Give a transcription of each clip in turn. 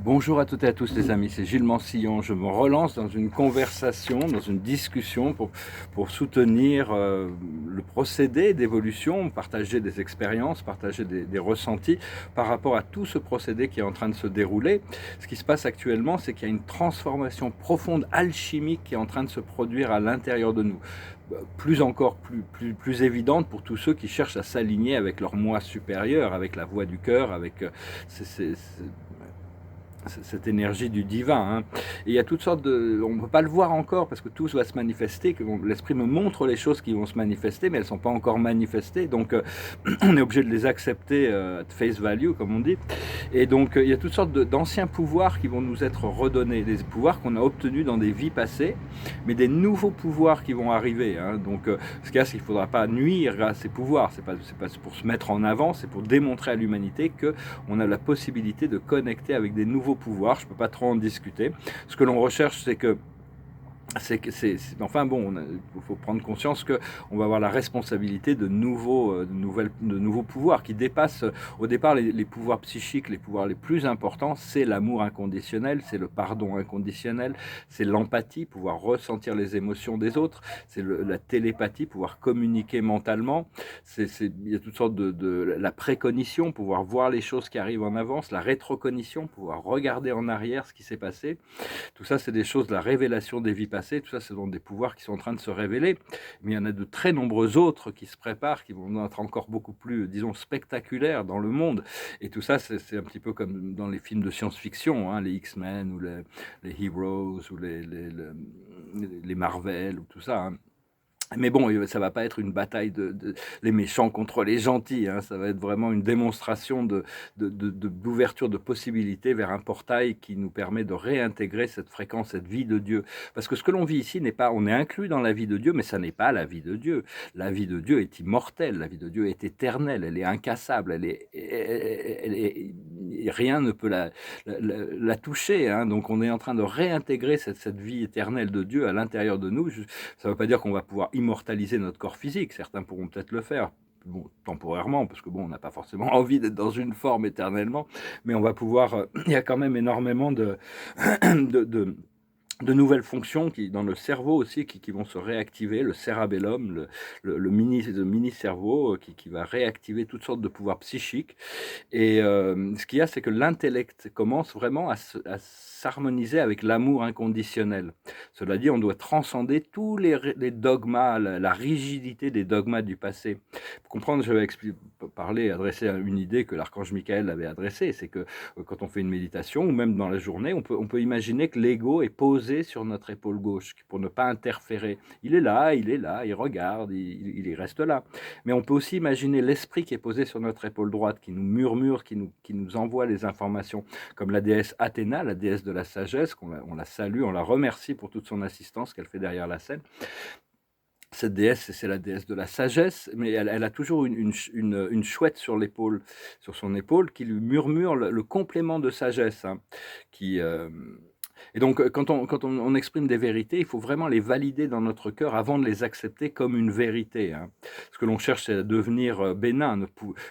Bonjour à toutes et à tous les amis, c'est Gilles Mansillon. Je me relance dans une conversation, dans une discussion pour soutenir le procédé d'évolution, partager des expériences, partager des ressentis par rapport à tout ce procédé qui est en train de se dérouler. Ce qui se passe actuellement, c'est qu'il y a une transformation profonde, alchimique qui est en train de se produire à l'intérieur de nous. Plus encore, plus évidente pour tous ceux qui cherchent à s'aligner avec leur moi supérieur, avec la voix du cœur, avec cette énergie du divin. Hein. Et il y a toutes sortes de... On ne peut pas le voir encore parce que tout va se manifester. L'esprit me montre les choses qui vont se manifester, mais elles ne sont pas encore manifestées. Donc on est obligé de les accepter at face value, comme on dit. Et donc il y a toutes sortes d'anciens pouvoirs qui vont nous être redonnés. Des pouvoirs qu'on a obtenus dans des vies passées, mais des nouveaux pouvoirs qui vont arriver. Hein. Donc ce qu'il y a, c'est qu'il ne faudra pas nuire à ces pouvoirs. C'est pas pour se mettre en avant, c'est pour démontrer à l'humanité qu'on a la possibilité de connecter avec des nouveaux pouvoir, je ne peux pas trop en discuter. Ce que l'on recherche, enfin bon, il faut prendre conscience qu'on va avoir la responsabilité de nouveaux pouvoirs qui dépassent au départ les pouvoirs psychiques, les pouvoirs les plus importants, c'est l'amour inconditionnel, c'est le pardon inconditionnel, c'est l'empathie, pouvoir ressentir les émotions des autres, c'est la télépathie, pouvoir communiquer mentalement, il y a toutes sortes la précognition, pouvoir voir les choses qui arrivent en avance, la rétrocognition, pouvoir regarder en arrière ce qui s'est passé. Tout ça, c'est des choses de la révélation des vies passées. Tout ça, ce sont des pouvoirs qui sont en train de se révéler. Mais il y en a de très nombreux autres qui se préparent, qui vont être encore beaucoup plus, disons, spectaculaires dans le monde. Et tout ça, c'est un petit peu comme dans les films de science-fiction, hein, les X-Men ou les Heroes ou les Marvel ou tout ça. Hein. Mais bon, ça va pas être une bataille les méchants contre les gentils. Hein. Ça va être vraiment une démonstration d'ouverture de possibilités vers un portail qui nous permet de réintégrer cette fréquence, cette vie de Dieu. Parce que ce que l'on vit ici n'est pas, on est inclus dans la vie de Dieu, mais ça n'est pas la vie de Dieu. La vie de Dieu est immortelle, la vie de Dieu est éternelle, elle est incassable, rien ne peut la toucher. Hein. Donc on est en train de réintégrer cette vie éternelle de Dieu à l'intérieur de nous. Ça ne veut pas dire qu'on va pouvoir immortaliser notre corps physique. Certains pourront peut-être le faire, bon, temporairement, parce que bon, on n'a pas forcément envie d'être dans une forme éternellement, mais on va pouvoir. Il y a quand même énormément de nouvelles fonctions dans le cerveau aussi qui vont se réactiver, le cérébellum, le mini-cerveau qui va réactiver toutes sortes de pouvoirs psychiques. Et ce qu'il y a, c'est que l'intellect commence vraiment à s'harmoniser avec l'amour inconditionnel. Cela dit, on doit transcender tous les dogmas, la rigidité des dogmas du passé. Pour comprendre, je vais adresser une idée que l'archange Michael avait adressée, c'est que quand on fait une méditation, ou même dans la journée, on peut imaginer que l'ego est posé sur notre épaule gauche, pour ne pas interférer. Il est là, il regarde, il reste là. Mais on peut aussi imaginer l'esprit qui est posé sur notre épaule droite, qui nous murmure, qui nous envoie les informations, comme la déesse Athéna, la déesse de la sagesse, on la salue, on la remercie pour toute son assistance qu'elle fait derrière la scène. Cette déesse, c'est la déesse de la sagesse, mais elle a toujours une chouette sur son épaule, qui lui murmure le complément de sagesse, hein, et donc, quand on exprime des vérités, il faut vraiment les valider dans notre cœur avant de les accepter comme une vérité. Hein. Ce que l'on cherche, c'est à devenir bénin.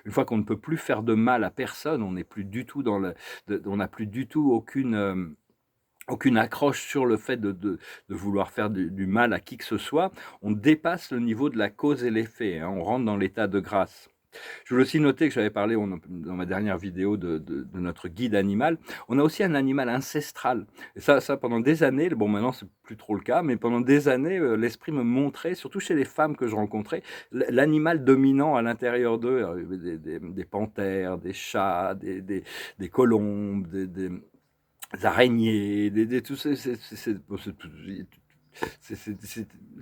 Une fois qu'on ne peut plus faire de mal à personne, on n'est plus du tout on n'a plus du tout aucune accroche sur le fait de vouloir faire du mal à qui que ce soit. On dépasse le niveau de la cause et l'effet. Hein. On rentre dans l'état de grâce. Je voulais aussi noter que j'avais parlé dans ma dernière vidéo de notre guide animal. On a aussi un animal ancestral. Et ça pendant des années, bon maintenant c'est plus trop le cas, mais pendant des années, l'esprit me montrait, surtout chez les femmes que je rencontrais, l'animal dominant à l'intérieur d'eux. Des panthères, des chats, des colombes, des araignées, tout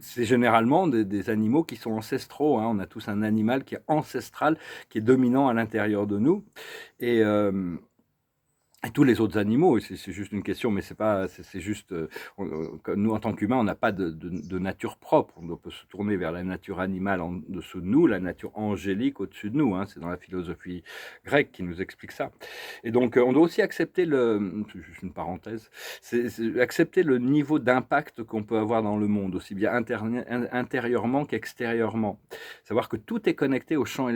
c'est généralement des animaux qui sont ancestraux. Hein. On a tous un animal qui est ancestral, qui est dominant à l'intérieur de nous. Et tous les autres animaux, c'est juste une question, mais c'est juste, nous en tant qu'humains, on n'a pas de nature propre. On peut se tourner vers la nature animale en dessous de nous, la nature angélique au-dessus de nous. Hein. C'est dans la philosophie grecque qui nous explique ça. Et donc, on doit aussi accepter c'est juste une parenthèse, accepter le niveau d'impact qu'on peut avoir dans le monde, aussi bien intérieurement qu'extérieurement. Savoir que tout est connecté au champ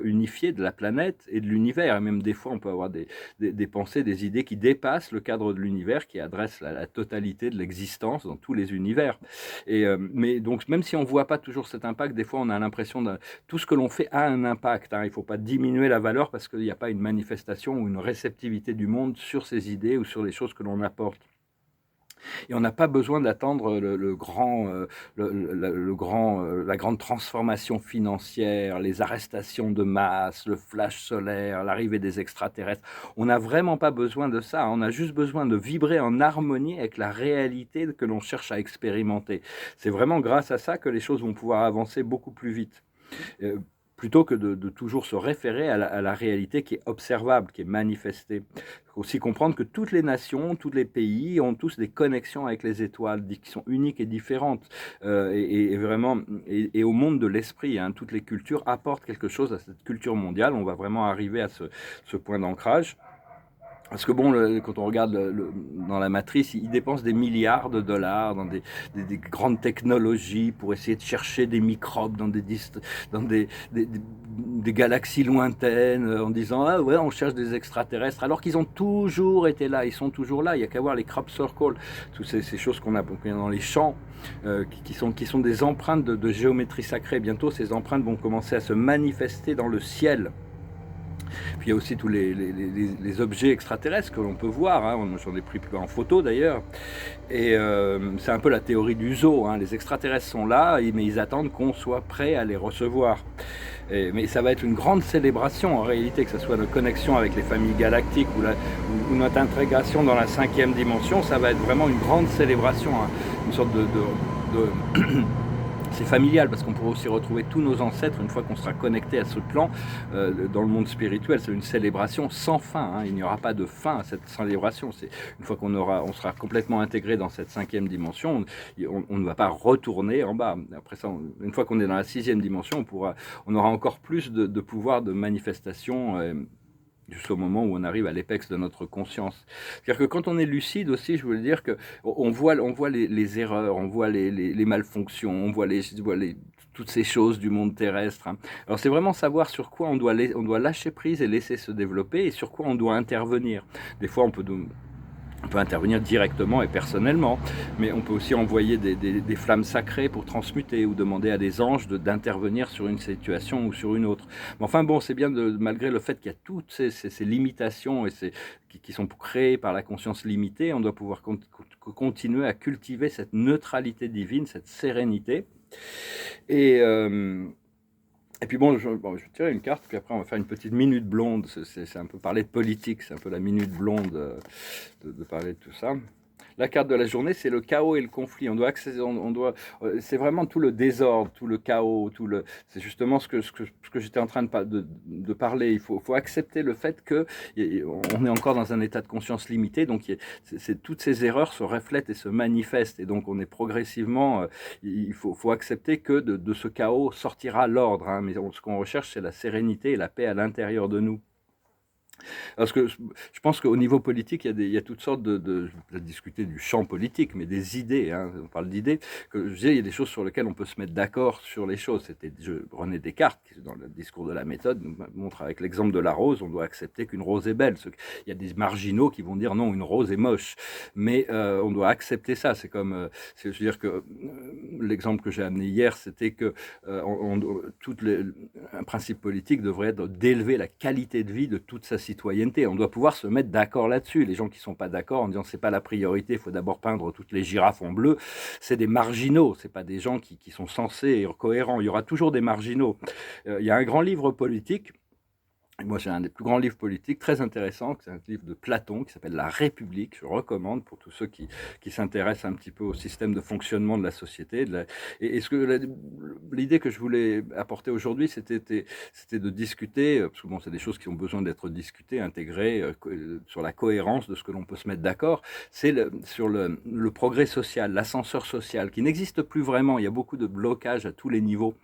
unifié de la planète et de l'univers. Et même des fois, on peut avoir des des pensées, des idées qui dépassent le cadre de l'univers, qui adressent la totalité de l'existence dans tous les univers. Mais donc, même si on ne voit pas toujours cet impact, des fois, on a l'impression de tout ce que l'on fait a un impact, hein. Il ne faut pas diminuer la valeur parce qu'il n'y a pas une manifestation ou une réceptivité du monde sur ces idées ou sur les choses que l'on apporte. Et on n'a pas besoin d'attendre le grand, la grande transformation financière, les arrestations de masse, le flash solaire, l'arrivée des extraterrestres. On n'a vraiment pas besoin de ça. On a juste besoin de vibrer en harmonie avec la réalité que l'on cherche à expérimenter. C'est vraiment grâce à ça que les choses vont pouvoir avancer beaucoup plus vite. Euh, Plutôt que de toujours se référer à la réalité qui est observable, qui est manifestée. Il faut aussi comprendre que toutes les nations, tous les pays ont tous des connexions avec les étoiles qui sont uniques et différentes. Vraiment, et au monde de l'esprit, hein, toutes les cultures apportent quelque chose à cette culture mondiale. On va vraiment arriver à ce point d'ancrage. Parce que bon, quand on regarde dans la matrice, ils dépensent des milliards de dollars dans des grandes technologies pour essayer de chercher des microbes dans des galaxies lointaines, en disant ah ouais, on cherche des extraterrestres, alors qu'ils ont toujours été là, ils sont toujours là. Il y a qu'à voir les crop circles, toutes ces choses qu'on a dans les champs, qui sont des empreintes de géométrie sacrée. Bientôt, ces empreintes vont commencer à se manifester dans le ciel. Puis il y a aussi tous les objets extraterrestres que l'on peut voir, hein. J'en ai pris plus en photo d'ailleurs. C'est un peu la théorie du zoo, hein. Les extraterrestres sont là, mais ils attendent qu'on soit prêt à les recevoir. Mais ça va être une grande célébration en réalité, que ce soit notre connexion avec les familles galactiques ou notre intégration dans la 5e dimension. Ça va être vraiment une grande célébration, hein. Une sorte c'est familial parce qu'on pourra aussi retrouver tous nos ancêtres une fois qu'on sera connecté à ce plan dans le monde spirituel. C'est une célébration sans fin, hein. Il n'y aura pas de fin à cette célébration. C'est une fois on sera complètement intégré dans cette 5e dimension, on ne va pas retourner en bas. Après ça, une fois qu'on est dans la 6e dimension, on aura encore plus de pouvoir de manifestation. Jusqu'au moment où on arrive à l'épex de notre conscience. C'est-à-dire que quand on est lucide aussi, je voulais dire qu'on voit les erreurs, on voit les malfonctions, on voit toutes ces choses du monde terrestre, hein. Alors c'est vraiment savoir sur quoi on doit lâcher prise et laisser se développer et sur quoi on doit intervenir. Des fois, on peut intervenir directement et personnellement, mais on peut aussi envoyer des flammes sacrées pour transmuter ou demander à des anges d'intervenir sur une situation ou sur une autre. Mais enfin bon, c'est bien malgré le fait qu'il y a toutes ces limitations qui sont créées par la conscience limitée, on doit pouvoir continuer à cultiver cette neutralité divine, cette sérénité. Et puis bon, je vais tirer une carte, puis après on va faire une petite minute blonde. C'est un peu parler de politique, c'est un peu la minute blonde de parler de tout ça. La carte de la journée, c'est le chaos et le conflit. C'est vraiment tout le désordre, tout le chaos, c'est justement ce que j'étais en train de parler. Il faut accepter le fait que on est encore dans un état de conscience limité, donc toutes ces erreurs se reflètent et se manifestent, et donc on est progressivement. Il faut accepter que de ce chaos sortira l'ordre, hein, mais ce qu'on recherche, c'est la sérénité et la paix à l'intérieur de nous. Parce que je pense qu'au niveau politique, il y a toutes sortes je vais discuter du champ politique, mais des idées, hein, on parle d'idées, que je disais, il y a des choses sur lesquelles on peut se mettre d'accord sur les choses. C'était René Descartes, qui, dans le discours de la méthode, nous montre avec l'exemple de la rose, on doit accepter qu'une rose est belle. Il y a des marginaux qui vont dire non, une rose est moche, mais on doit accepter ça. C'est comme, je veux dire que l'exemple que j'ai amené hier, c'était que un principe politique devrait être d'élever la qualité de vie de toute sa citoyenneté. On doit pouvoir se mettre d'accord là-dessus. Les gens qui ne sont pas d'accord en disant c'est pas la priorité, il faut d'abord peindre toutes les girafes en bleu, c'est des marginaux, c'est pas des gens qui sont censés être cohérents. Il y aura toujours des marginaux. Il y a un grand livre politique. Moi, j'ai un des plus grands livres politiques très intéressant, c'est un livre de Platon qui s'appelle La République. Je recommande pour tous ceux qui s'intéressent un petit peu au système de fonctionnement de la société. L'idée que je voulais apporter aujourd'hui, c'était de discuter, parce que bon, c'est des choses qui ont besoin d'être discutées, intégrées, sur la cohérence de ce que l'on peut se mettre d'accord. C'est sur le progrès social, l'ascenseur social, qui n'existe plus vraiment. Il y a beaucoup de blocages à tous les niveaux.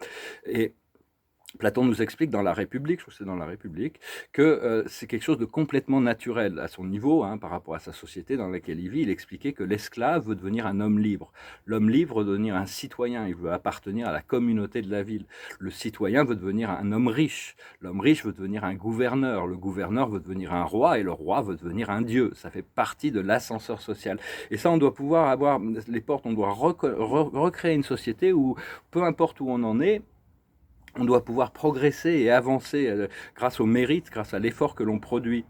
Platon nous explique dans la République, je crois que c'est dans la République, que c'est quelque chose de complètement naturel à son niveau, hein, par rapport à sa société dans laquelle il vit. Il expliquait que l'esclave veut devenir un homme libre. L'homme libre veut devenir un citoyen, il veut appartenir à la communauté de la ville. Le citoyen veut devenir un homme riche. L'homme riche veut devenir un gouverneur. Le gouverneur veut devenir un roi et le roi veut devenir un dieu. Ça fait partie de l'ascenseur social. Et ça, on doit pouvoir avoir les portes, on doit recréer une société où, peu importe où on en est, on doit pouvoir progresser et avancer grâce au mérite, grâce à l'effort que l'on produit.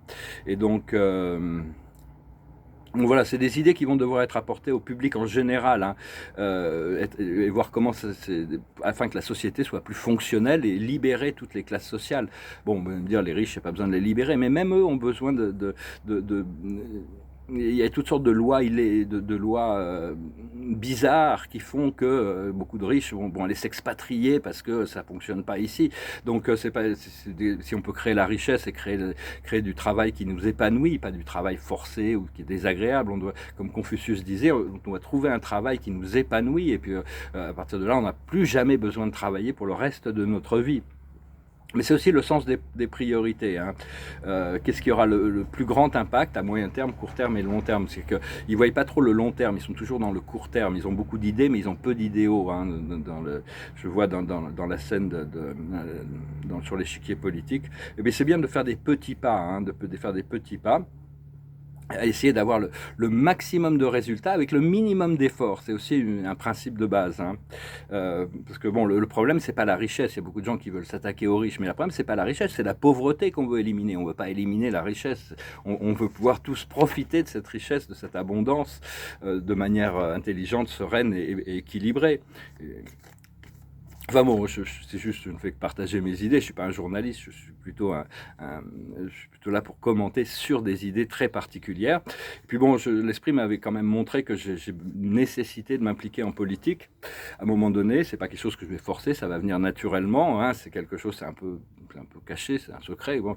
Et donc voilà, c'est des idées qui vont devoir être apportées au public en général, hein, et voir comment, afin que la société soit plus fonctionnelle et libérer toutes les classes sociales. Bon, on va me dire, les riches, il n'y a pas besoin de les libérer, mais même eux ont besoin de il y a toutes sortes de lois, de lois bizarres qui font que beaucoup de riches vont aller s'expatrier parce que ça fonctionne pas ici. Donc c'est pas, si on peut créer la richesse et créer du travail qui nous épanouit, pas du travail forcé ou qui est désagréable. On doit, comme Confucius disait, on doit trouver un travail qui nous épanouit et puis à partir de là, on n'a plus jamais besoin de travailler pour le reste de notre vie. Mais c'est aussi le sens des priorités, hein. Qu'est-ce qui aura le plus grand impact à moyen terme, court terme et long terme? C'est qu'ils ne voient pas trop le long terme, ils sont toujours dans le court terme. Ils ont beaucoup d'idées, mais ils ont peu d'idéaux, hein, je vois dans la scène sur l'échiquier politique. Et bien, c'est bien de faire des petits pas, hein, de faire des petits pas, à essayer d'avoir le maximum de résultats avec le minimum d'efforts. C'est aussi un principe de base, hein. Parce que bon, le problème, c'est pas la richesse. Il y a beaucoup de gens qui veulent s'attaquer aux riches, mais le problème, c'est pas la richesse, c'est la pauvreté qu'on veut éliminer. On veut pas éliminer la richesse. On veut pouvoir tous profiter de cette richesse, de cette abondance, de manière intelligente, sereine et équilibrée. Enfin bon, c'est juste, je ne fais que partager mes idées. Je suis pas un journaliste, je suis plutôt je suis plutôt là pour commenter sur des idées très particulières. Et puis bon, l'esprit m'avait quand même montré que j'ai une nécessité de m'impliquer en politique. À un moment donné, c'est pas quelque chose que je vais forcer, ça va venir naturellement, hein. C'est quelque chose, c'est un peu caché, c'est un secret. Bon,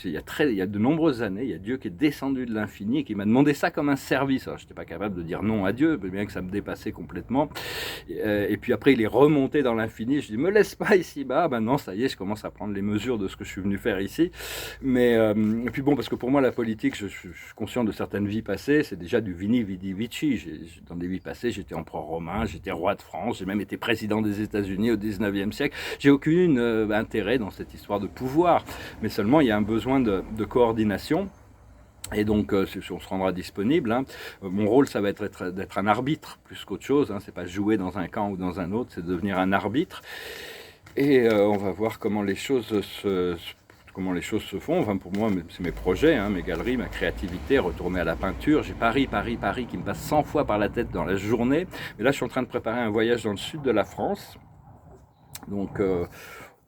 il y a de nombreuses années, il y a Dieu qui est descendu de l'infini et qui m'a demandé ça comme un service. Alors, je n'étais pas capable de dire non à Dieu, bien que ça me dépassait complètement. Et puis après, il est remonté dans l'infini. Je dis, me laisse pas ici-bas. Ben non, ça y est, je commence à prendre les mesures de ce que je suis venu faire ici. Mais et puis bon, parce que pour moi, la politique, je suis conscient de certaines vies passées. C'est déjà du vini, vidi, vici. Dans des vies passées, j'étais empereur romain, j'étais roi de France, j'ai même été président des États-Unis au 19e siècle. J'ai aucun intérêt dans cette histoire de pouvoir, mais seulement il y a un besoin de coordination. Et donc, on se rendra disponible, hein. Mon rôle, ça va être d'être un arbitre plus qu'autre chose, hein. C'est pas jouer dans un camp ou dans un autre, c'est devenir un arbitre. Et on va voir comment les choses se font. Enfin, pour moi, c'est mes projets, hein, mes galeries, ma créativité, retourner à la peinture. J'ai Paris qui me passe 100 fois par la tête dans la journée. Mais là, je suis en train de préparer un voyage dans le sud de la France. Donc,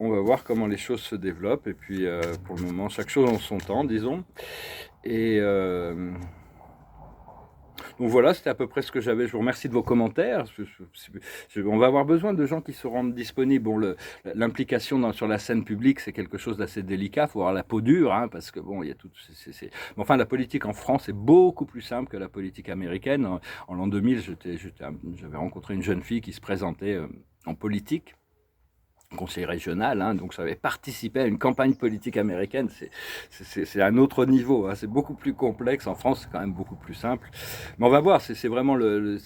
on va voir comment les choses se développent. Et puis, pour le moment, chaque chose en son temps, disons. Et donc voilà, c'était à peu près ce que j'avais. Je vous remercie de vos commentaires. On va avoir besoin de gens qui se rendent disponibles. Bon, l'implication sur la scène publique, c'est quelque chose d'assez délicat. Il faut avoir la peau dure, hein, parce que bon, il y a tout. Mais enfin, la politique en France est beaucoup plus simple que la politique américaine. En l'an 2000, j'avais rencontré une jeune fille qui se présentait en politique, conseil régional, hein, donc ça avait participé à une campagne politique américaine. C'est un autre niveau, hein, c'est beaucoup plus complexe. En France, c'est quand même beaucoup plus simple. Mais on va voir, c'est vraiment le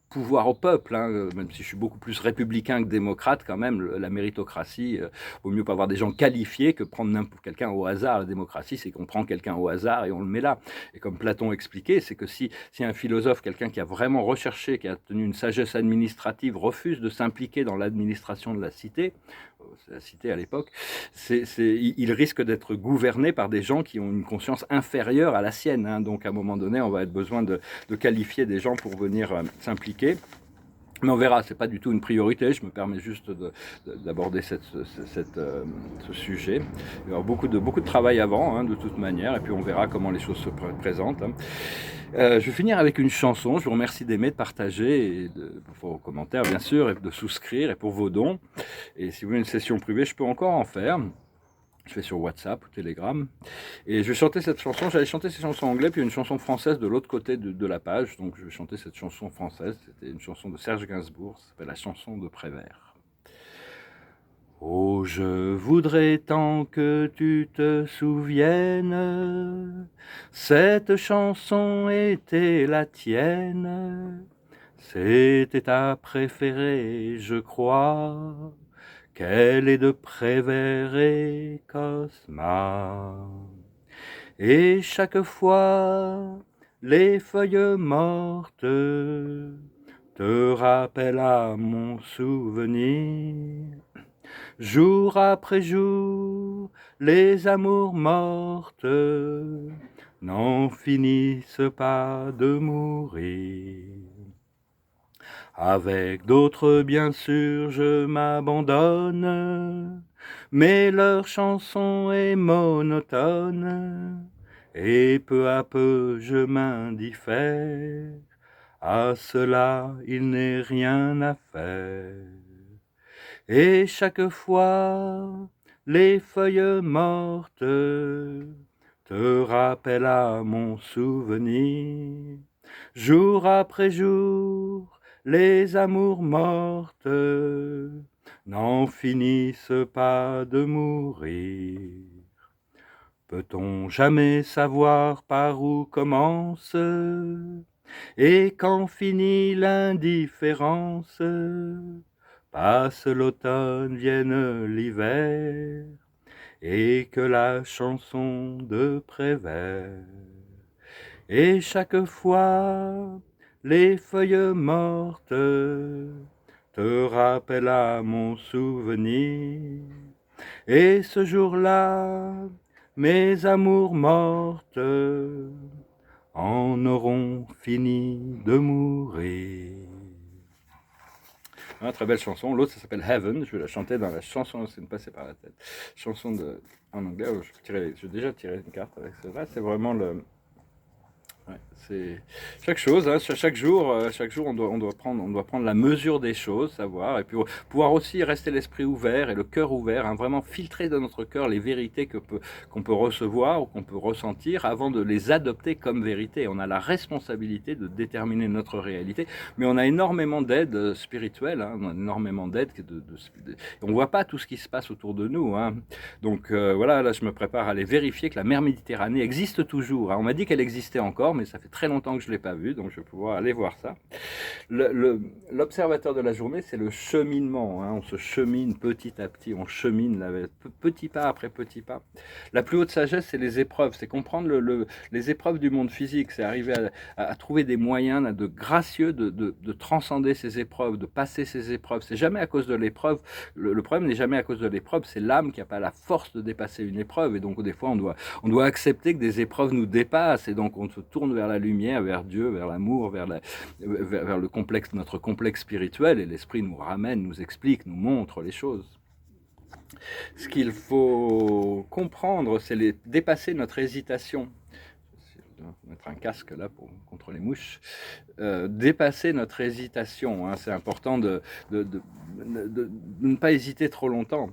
pouvoir au peuple, hein, même si je suis beaucoup plus républicain que démocrate, quand même, la méritocratie, vaut mieux pas avoir des gens qualifiés que prendre n'importe quelqu'un au hasard. La démocratie, c'est qu'on prend quelqu'un au hasard et on le met là. Et comme Platon expliquait, c'est que si un philosophe, quelqu'un qui a vraiment recherché, qui a tenu une sagesse administrative, refuse de s'impliquer dans l'administration de la cité, c'est la cité à l'époque, il risque d'être gouverné par des gens qui ont une conscience inférieure à la sienne, hein. Donc à un moment donné, on va avoir besoin de qualifier des gens pour venir s'impliquer. Mais on verra, c'est pas du tout une priorité, je me permets juste d'aborder ce sujet. Il y aura beaucoup de travail avant, hein, de toute manière, et puis on verra comment les choses se présentent, hein. Je vais finir avec une chanson. Je vous remercie d'aimer, de partager, et pour vos commentaires bien sûr, et de souscrire, et pour vos dons. Et si vous voulez une session privée, je peux encore en faire. Je fais sur WhatsApp ou Telegram. Et je vais chanter cette chanson. J'allais chanter cette chanson en anglais, puis une chanson française de l'autre côté de la page. Donc je vais chanter cette chanson française. C'était une chanson de Serge Gainsbourg. Ça s'appelle La chanson de Prévert. Oh, je voudrais tant que tu te souviennes, cette chanson était la tienne, c'était ta préférée, je crois, qu'elle est de Prévert et Cosma. Et chaque fois, les feuilles mortes te rappellent à mon souvenir. Jour après jour, les amours mortes n'en finissent pas de mourir. Avec d'autres, bien sûr, je m'abandonne, mais leur chanson est monotone, et peu à peu je m'indiffère. À cela, il n'est rien à faire. Et chaque fois, les feuilles mortes te rappellent à mon souvenir. Jour après jour, les amours mortes n'en finissent pas de mourir. Peut-on jamais savoir par où commence et quand finit l'indifférence? Passe l'automne, vienne l'hiver, et que la chanson de Prévert. Et chaque fois, les feuilles mortes te rappellent à mon souvenir. Et ce jour-là, mes amours mortes en auront fini de mourir. Très belle chanson. L'autre, ça s'appelle Heaven. Je vais la chanter dans la chanson, c'est me passer par la tête. Chanson en anglais. J'ai déjà tiré une carte avec ça. C'est vraiment le. Ouais, c'est chaque chose, hein, chaque jour, on doit prendre la mesure des choses, savoir, et puis pouvoir aussi rester l'esprit ouvert et le cœur ouvert, hein, vraiment filtrer dans notre cœur les vérités qu'on peut recevoir ou qu'on peut ressentir avant de les adopter comme vérité. On a la responsabilité de déterminer notre réalité, mais on a énormément d'aide spirituelle, hein, on a énormément d'aide, on voit pas tout ce qui se passe autour de nous, hein. Donc voilà, là je me prépare à aller vérifier que la mer Méditerranée existe toujours, hein. On m'a dit qu'elle existait encore, mais ça fait très longtemps que je ne l'ai pas vue, donc je vais pouvoir aller voir ça. L'observateur de la journée, c'est le cheminement, hein. On se chemine petit à petit, on chemine petit pas après petit pas. La plus haute sagesse, c'est les épreuves, c'est comprendre les épreuves du monde physique, c'est arriver à trouver des moyens de gracieux de transcender ces épreuves, de passer ces épreuves. C'est jamais à cause de l'épreuve, le problème n'est jamais à cause de l'épreuve, c'est l'âme qui n'a pas la force de dépasser une épreuve, et donc des fois on doit accepter que des épreuves nous dépassent, et donc on se tourne vers la lumière, vers Dieu, vers l'amour, vers le complexe, notre complexe spirituel, et l'esprit nous ramène, nous explique, nous montre les choses. Ce qu'il faut comprendre, c'est dépasser notre hésitation. Je vais mettre un casque là contre les mouches. Dépasser notre hésitation, hein, c'est important de ne pas hésiter trop longtemps.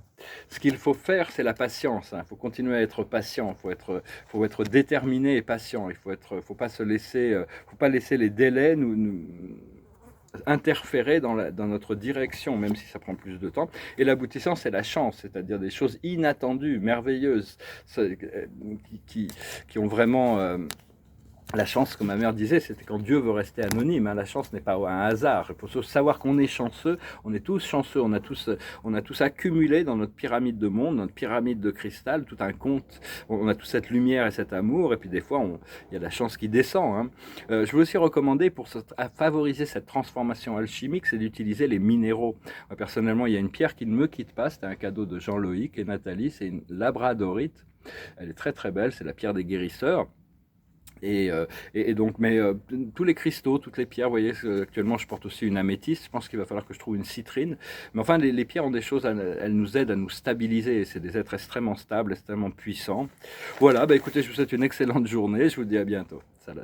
Ce qu'il faut faire, c'est la patience, hein. Il faut continuer à être patient, faut être déterminé et patient. Faut pas laisser les délais nous interférer dans notre direction, même si ça prend plus de temps. Et l'aboutissant, c'est la chance, c'est-à-dire des choses inattendues, merveilleuses, qui ont vraiment... la chance, comme ma mère disait, c'était quand Dieu veut rester anonyme, hein. La chance n'est pas un hasard. Il faut savoir qu'on est chanceux, on est tous chanceux, on a tous accumulé dans notre pyramide de monde, notre pyramide de cristal, tout un compte. On a toute cette lumière et cet amour, et puis des fois, il y a la chance qui descend, hein. Je veux aussi recommander, pour favoriser cette transformation alchimique, c'est d'utiliser les minéraux. Moi, personnellement, il y a une pierre qui ne me quitte pas, c'était un cadeau de Jean-Loïc et Nathalie, c'est une labradorite. Elle est très très belle, c'est la pierre des guérisseurs. Et donc, tous les cristaux, toutes les pierres, vous voyez, actuellement je porte aussi une améthyste, je pense qu'il va falloir que je trouve une citrine. Mais enfin, les pierres ont des choses, elles nous aident à nous stabiliser, c'est des êtres extrêmement stables, extrêmement puissants. Voilà, écoutez, je vous souhaite une excellente journée, je vous dis à bientôt. Salut.